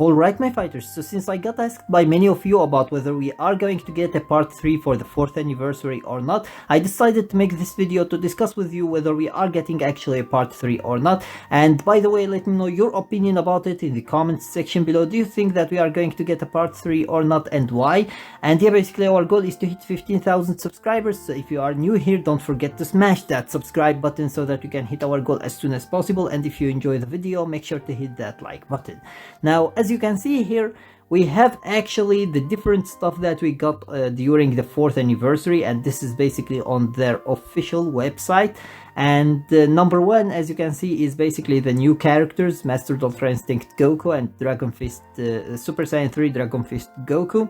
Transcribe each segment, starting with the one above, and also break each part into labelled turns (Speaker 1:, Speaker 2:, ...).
Speaker 1: Alright my fighters, so since I got asked by many of you about whether we are going to get a part 3 for the 4th anniversary or not, I decided to make this video to discuss with you whether we are getting actually a part 3 or not. And by the way, let me know your opinion about it in the comments section below. Do you think that we are going to get a part 3 or not, and why? And yeah, basically our goal is to hit 15,000 subscribers, so if you are new here, don't forget to smash that subscribe button so that you can hit our goal as soon as possible. And if you enjoy the video, make sure to hit that like button. Now, as you can see here, we have actually the different stuff that we got during the 4th anniversary, and this is basically on their official website. And number one, as you can see, is basically the new characters: Master Ultra Instinct Goku and Dragon Fist Super Saiyan 3 Dragon Fist Goku.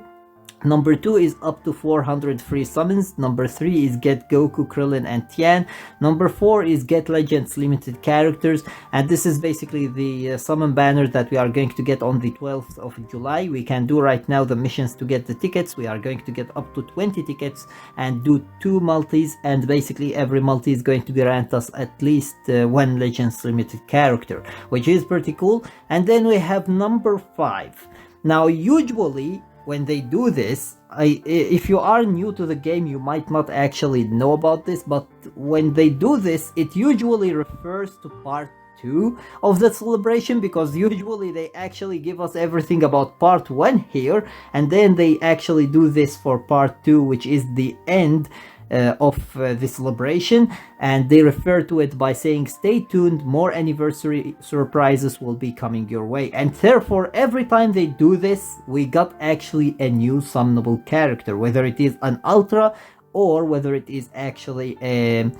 Speaker 1: Number 2 is up to 400 free summons. Number 3 is get Goku, Krillin and Tien. Number 4 is get Legends limited characters, and this is basically the summon banner that we are going to get on the 12th of July. We can do right now the missions to get the tickets. We are going to get up to 20 tickets and do 2 multis, and basically every multi is going to grant us at least 1 Legends limited character, which is pretty cool. And then we have number 5. Now usually when they do this, if you are new to the game, you might not actually know about this, but when they do this, it usually refers to part 2 of the celebration, because usually they actually give us everything about part 1 here, and then they actually do this for part 2, which is the end of the celebration, and they refer to it by saying stay tuned, more anniversary surprises will be coming your way. And therefore every time they do this, we got actually a new summonable character, whether it is an Ultra or whether it is actually a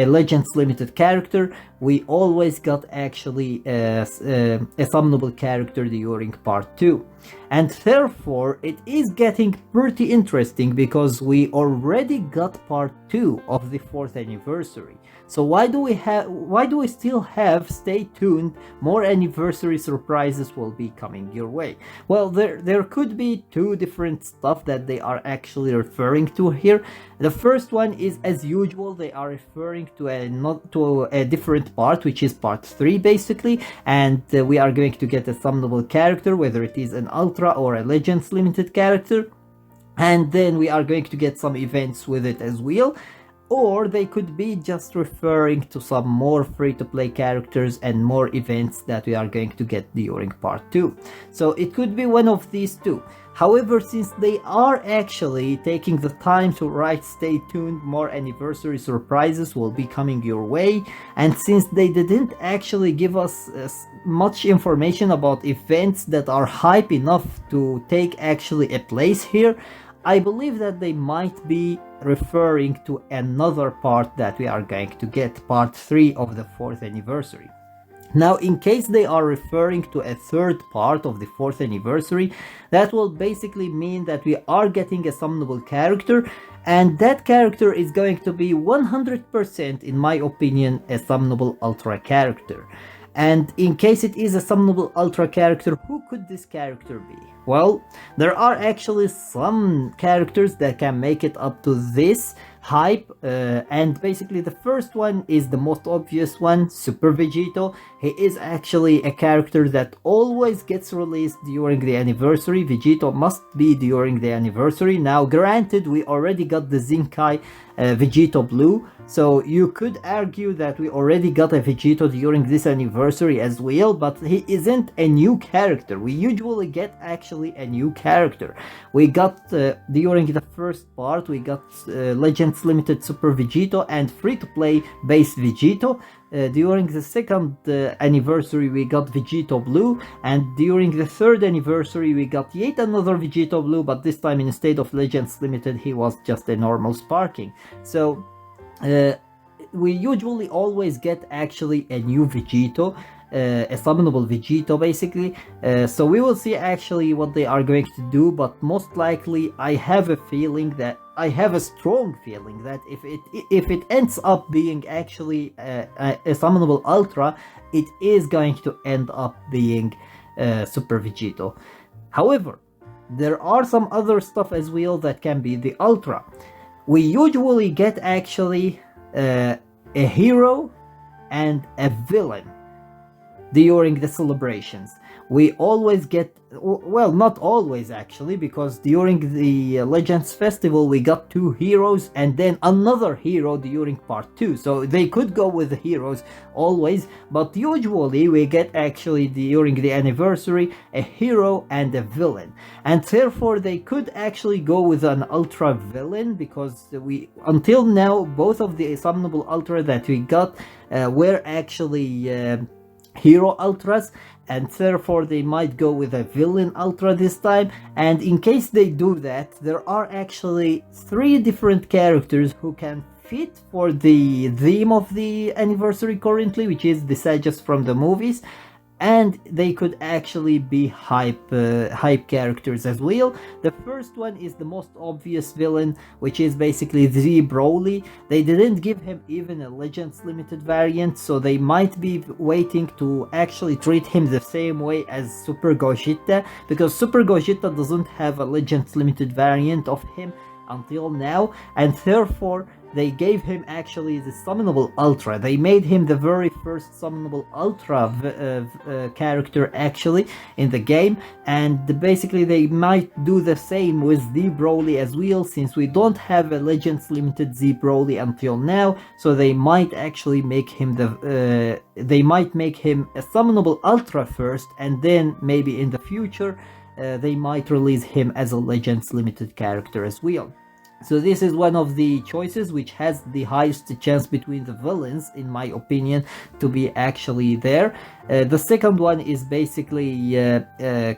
Speaker 1: Legends limited character. We always got actually a summonable character during part 2. And therefore it is getting pretty interesting, because we already got part 2 of the 4th anniversary. So why do we still have stay tuned, more anniversary surprises will be coming your way? Well, there could be 2 different stuff that they are actually referring to here. The first one is, as usual, they are referring to a different part, which is part 3 basically, and we are going to get a summonable character, whether it is an Ultra or a Legends limited character, and then we are going to get some events with it as well. Or they could be just referring to some more free-to-play characters and more events that we are going to get during part 2. So it could be one of these 2. However, since they are actually taking the time to write stay tuned, more anniversary surprises will be coming your way, and since they didn't actually give us much information about events that are hype enough to take actually a place here, I believe that they might be referring to another part that we are going to get, part 3 of the 4th anniversary. Now, in case they are referring to a 3rd part of the 4th anniversary, that will basically mean that we are getting a summonable character, and that character is going to be 100%, in my opinion, a summonable Ultra character. And in case it is a summonable Ultra character, who could this character be? Well, there are actually some characters that can make it up to this hype, and basically the first one is the most obvious one, Super Vegito. He is actually a character that always gets released during the anniversary. Vegito must be during the anniversary. Now granted, we already got the Zenkai Vegeta Blue, so you could argue that we already got a Vegito during this anniversary as well, but he isn't a new character. We usually get actually a new character. We got during the first part, we got Legends limited Super Vegito and free-to-play based Vegito. During the 2nd anniversary we got Vegeta Blue, and during the 3rd anniversary we got yet another Vegeta Blue, but this time instead of Legends limited he was just a normal sparking. So we usually always get actually a new Vegito, a summonable Vegito basically. So we will see actually what they are going to do, but most likely I have a strong feeling that if it ends up being actually a summonable Ultra, it is going to end up being Super Vegito. However, there are some other stuff as well that can be the Ultra. We usually get actually a hero and a villain during the celebrations. we always get, well, not always actually, because during the Legends Festival we got 2 heroes and then another hero during part 2, so they could go with the heroes always, but usually we get actually during the anniversary a hero and a villain, and therefore they could actually go with an ultra villain, because we, until now, both of the summonable ultra that we got were actually hero ultras, and therefore they might go with a villain ultra this time. And in case they do that, there are actually 3 different characters who can fit for the theme of the anniversary currently, which is the Sages from the movies, and they could actually be hype characters as well. The first one is the most obvious villain, which is basically the Broly. They didn't give him even a Legends Limited variant, so they might be waiting to actually treat him the same way as Super Gogeta, because Super Gogeta doesn't have a Legends Limited variant of him until now, and therefore they gave him actually the summonable ultra. They made him the very first summonable ultra character actually in the game, and basically they might do the same with Z Broly as well, since we don't have a Legends Limited Z Broly until now. So they might actually make him they might make him a summonable ultra first, and then maybe in the future they might release him as a Legends Limited character as well. So this is one of the choices which has the highest chance between the villains, in my opinion, to be actually there. The second one is basically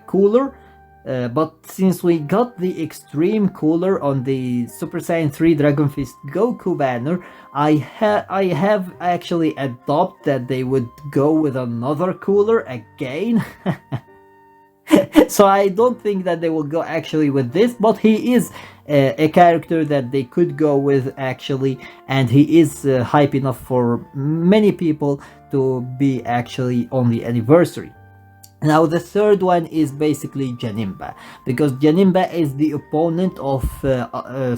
Speaker 1: Cooler, but since we got the Extreme Cooler on the Super Saiyan 3 Dragon Fist Goku banner, I have actually adopted that they would go with another Cooler again. So I don't think that they will go actually with this, but he is a character that they could go with actually, and he is hype enough for many people to be actually on the anniversary. Now the third one is basically Janemba, because Janemba is the opponent of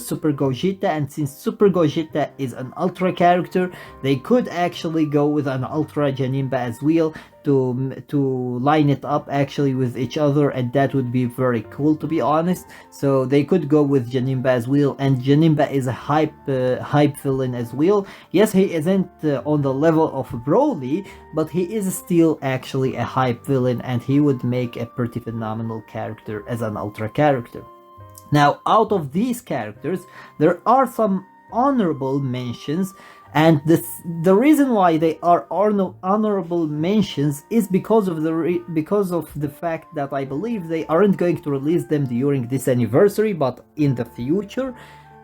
Speaker 1: Super Gogeta, and since Super Gogeta is an ultra character, they could actually go with an ultra Janemba as well to line it up actually with each other, and that would be very cool, to be honest. So they could go with Janemba as well, and Janemba is a hype villain as well. Yes, he isn't on the level of Broly, but he is still actually a hype villain, and he would make a pretty phenomenal character as an ultra character. Now, out of these characters, there are some honorable mentions, and the reason why they are honorable mentions is because of the fact that I believe they aren't going to release them during this anniversary, but in the future.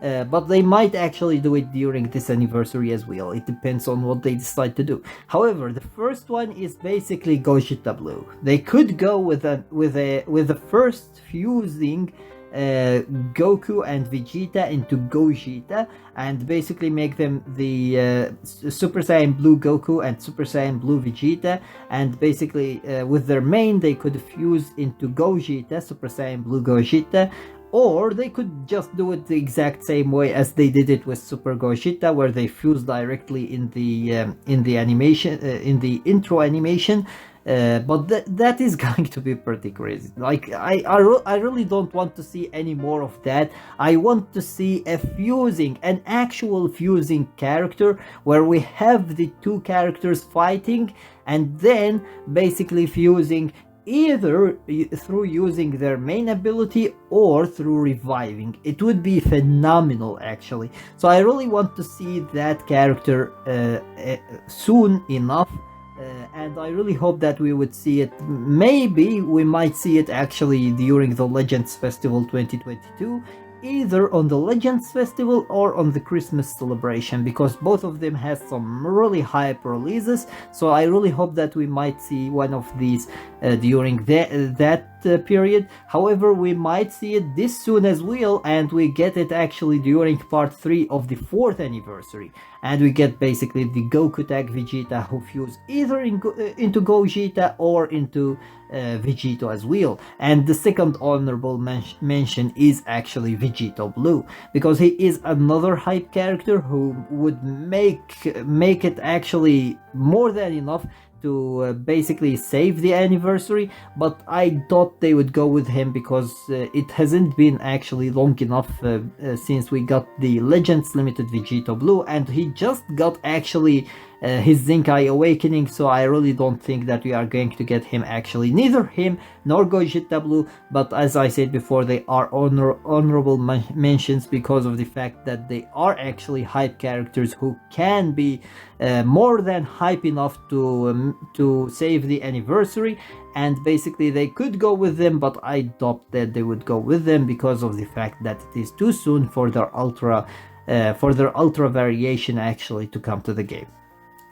Speaker 1: But they might actually do it during this anniversary as well. It depends on what they decide to do. However, the first one is basically Gogeta Blue. They could go with the first fusing Goku and Vegeta into Gogeta, and basically make them the Super Saiyan Blue Goku and Super Saiyan Blue Vegeta, and basically with their main they could fuse into Gogeta, Super Saiyan Blue Gogeta. Or they could just do it the exact same way as they did it with Super Gogeta, where they fuse directly in the animation, in the intro animation. But that is going to be pretty crazy. Like I really don't want to see any more of that. I want to see an actual fusing character where we have the 2 characters fighting, and then basically fusing either through using their main ability or through reviving. It would be phenomenal actually. So I really want to see that character soon enough, and I really hope that we would see it. Maybe we might see it actually during the Legends Festival 2022, either on the Legends Festival or on the Christmas celebration, because both of them has some really hype releases. So I really hope that we might see one of these during that period. However, we might see it this soon as well, and we get it actually during part 3 of the 4th anniversary, and we get basically the Goku Tag Vegeta who fuse either into Gogeta or into Vegito as well. And the second honorable mention is actually Vegeta Blue, because he is another hype character who would make it actually more than enough to basically save the anniversary, but I thought they would go with him because it hasn't been actually long enough since we got the Legends Limited Vegeta Blue, and he just got actually his Zenkai Awakening, so I really don't think that we are going to get him actually, neither him nor Gogeta Blue, but as I said before, they are honorable mentions because of the fact that they are actually hype characters who can be more than hype enough to save the anniversary, and basically they could go with them, but I thought that they would go with them because of the fact that it is too soon for their ultra variation actually to come to the game.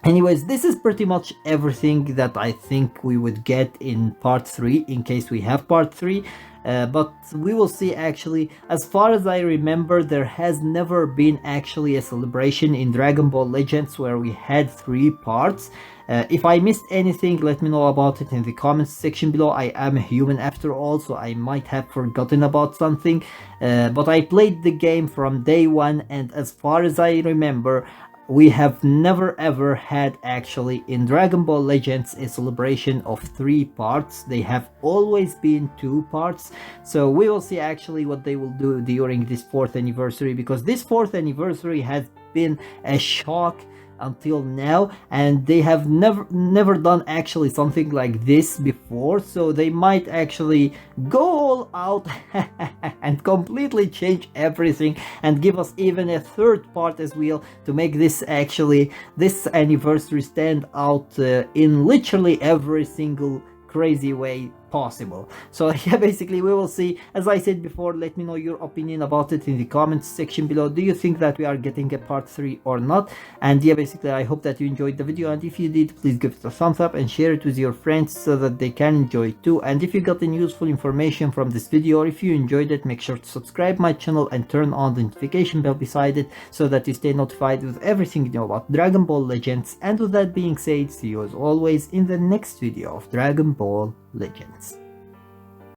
Speaker 1: Anyways, this is pretty much everything that I think we would get in part 3, in case we have part 3. But we will see. Actually, as far as I remember, there has never been actually a celebration in Dragon Ball Legends where we had 3 parts. If I missed anything, let me know about it in the comments section below. I am a human after all, so I might have forgotten about something. But I played the game from day one, and as far as I remember, we have never ever had actually in Dragon Ball Legends a celebration of 3 parts. They have always been 2 parts. So we will see actually what they will do during this 4th anniversary, because this 4th anniversary has been a shock until now, and they have never done actually something like this before, so they might actually go all out and completely change everything and give us even a 3rd part as well to make this anniversary stand out in literally every single crazy way possible. So yeah, basically we will see. As I said before, let me know your opinion about it in the comments section below. Do you think that we are getting a part 3 or not? And yeah, basically I hope that you enjoyed the video, and if you did, please give it a thumbs up and share it with your friends so that they can enjoy it too. And if you got any useful information from this video, or if you enjoyed it, make sure to subscribe my channel and turn on the notification bell beside it so that you stay notified with everything you know about Dragon Ball Legends. And with that being said, see you as always in the next video of Dragon Ball Legends.